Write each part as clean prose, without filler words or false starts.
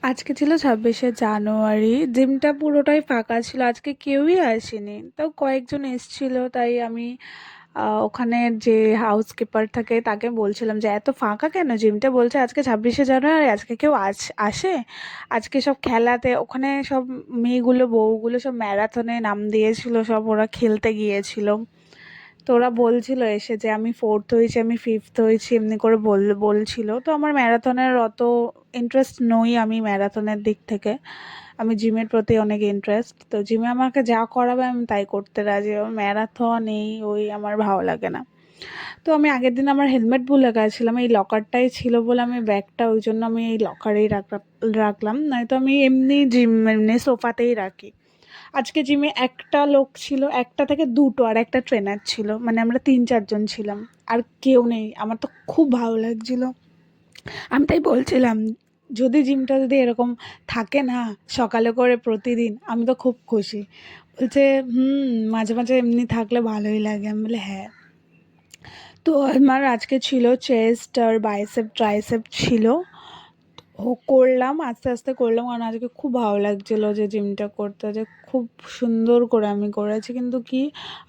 আজকে ছিল 26শে জানুয়ারি। জিমটা পুরোটাই ফাঁকা ছিল, আজকে কেউই আসেনি। তাও কয়েকজন এসছিল, তাই আমি ওখানের যে হাউসকিপার থাকে তাকে বলছিলাম যে এত ফাঁকা কেন জিমটা। বলছে আজকে 26শে জানুয়ারি, আজকে কেউ আসে। আজকে সব খেলাতে ওখানে সব মেয়েগুলো বউগুলো সব ম্যারাথনে নাম দিয়েছিল, সব ওরা খেলতে গিয়েছিল। তো ওরা বলছিল এসে যে আমি ফোর্থ হয়েছি, আমি ফিফথ হয়েছি, এমনি করে বলছিল। তো আমার ম্যারাথনের অত ইন্টারেস্ট নই, আমি ম্যারাথনের দিক থেকে আমি জিমের প্রতি অনেক ইন্টারেস্ট। তো জিমে আমাকে যা করাবে আমি তাই করতে রাজি। ম্যারাথন এই ওই আমার ভালো লাগে না। তো আমি আগের দিন আমার হেলমেট ভুলে গেছিলাম, এই লকারটাই ছিল বলে আমি ব্যাগটা ওই জন্য আমি এই লকারেই রাখলাম, নয়তো আমি এমনি এমনি সোফাতেই রাখি। আজকে জিমে একটা লোক ছিল, একটা থেকে দুটো, আর একটা ট্রেনার ছিল, মানে আমরা 3-4 জন ছিলাম, আর কেউ নেই। আমার তো খুব ভালো লাগছিল। আমি তাই বলছিলাম যদি জিমটা যদি এরকম থাকে না সকালে করে প্রতিদিন, আমি তো খুব খুশি। বলছে মাঝে মাঝে এমনি থাকলে ভালোই লাগে। আমি বলে হ্যাঁ। তো আমার আজকে ছিল চেস্ট আর বাইসেপ ট্রাইসেপ ছিল। ও করলাম, আস্তে আস্তে করলাম, কারণ আজকে খুব ভালো লাগছিলো যে জিমটা করতে, যে খুব সুন্দর করে আমি করেছি। কিন্তু কি,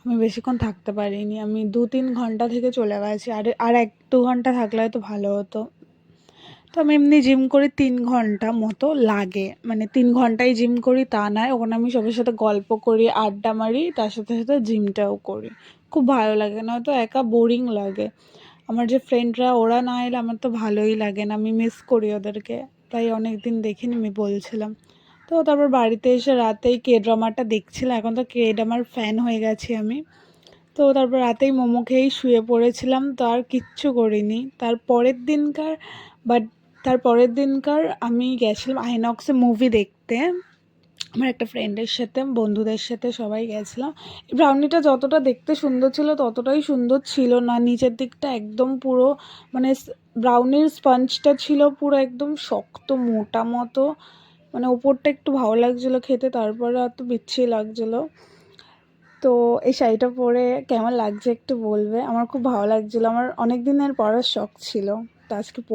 আমি বেশিক্ষণ থাকতে পারিনি, আমি 2-3 ঘন্টা থেকে চলে গেছি। আর 1-2 ঘন্টা থাকলে হয়তো ভালো হতো। তো আমি এমনি জিম করি 3 ঘন্টা মতো লাগে, মানে 3 ঘন্টাই জিম করি তা নয়, ওখানে আমি সবার সাথে গল্প করি, আড্ডা মারি, তার সাথে সাথে জিমটাও করি। খুব ভালো লাগে, নয়তো একা বোরিং লাগে। আমার যে ফ্রেন্ডরা ওরা না এলে আমার তো ভালোই লাগে না, আমি মিস করি ওদেরকে। তাই অনেক দিন দেখিনি, আমি বলছিলাম। তো তারপর বাড়িতে এসে রাতেই কে ড্রামাটা দেখছিলাম, এখন তো কে ড্রামার ফ্যান হয়ে গেছি আমি। তো তারপর রাতেই মোমো খেয়েই শুয়ে পড়েছিলাম, তো আর কিচ্ছু করিনি বাট তারপরের দিনকার আমি গেছিলাম আইনক্সে মুভি দেখতে আমার একটা ফ্রেন্ডের সাথে, বন্ধুদের সাথে সবাই গেছিলাম। ব্রাউনিটা যতটা দেখতে সুন্দর ছিল ততটাই সুন্দর ছিল না, নিচের দিকটা একদম পুরো, মানে ব্রাউনির স্পঞ্জটা ছিল পুরো একদম শক্ত মোটা মতো, মানে ওপরটা একটু ভালো লাগছিলো খেতে, তারপরে এত বিচ্ছিরি লাগছিলো। তো এই শাড়িটা পরে কেমন লাগছে একটু বলবে। আমার খুব ভালো লাগছিলো, আমার অনেক দিনের পরার শখ ছিল, তো আজকে পরে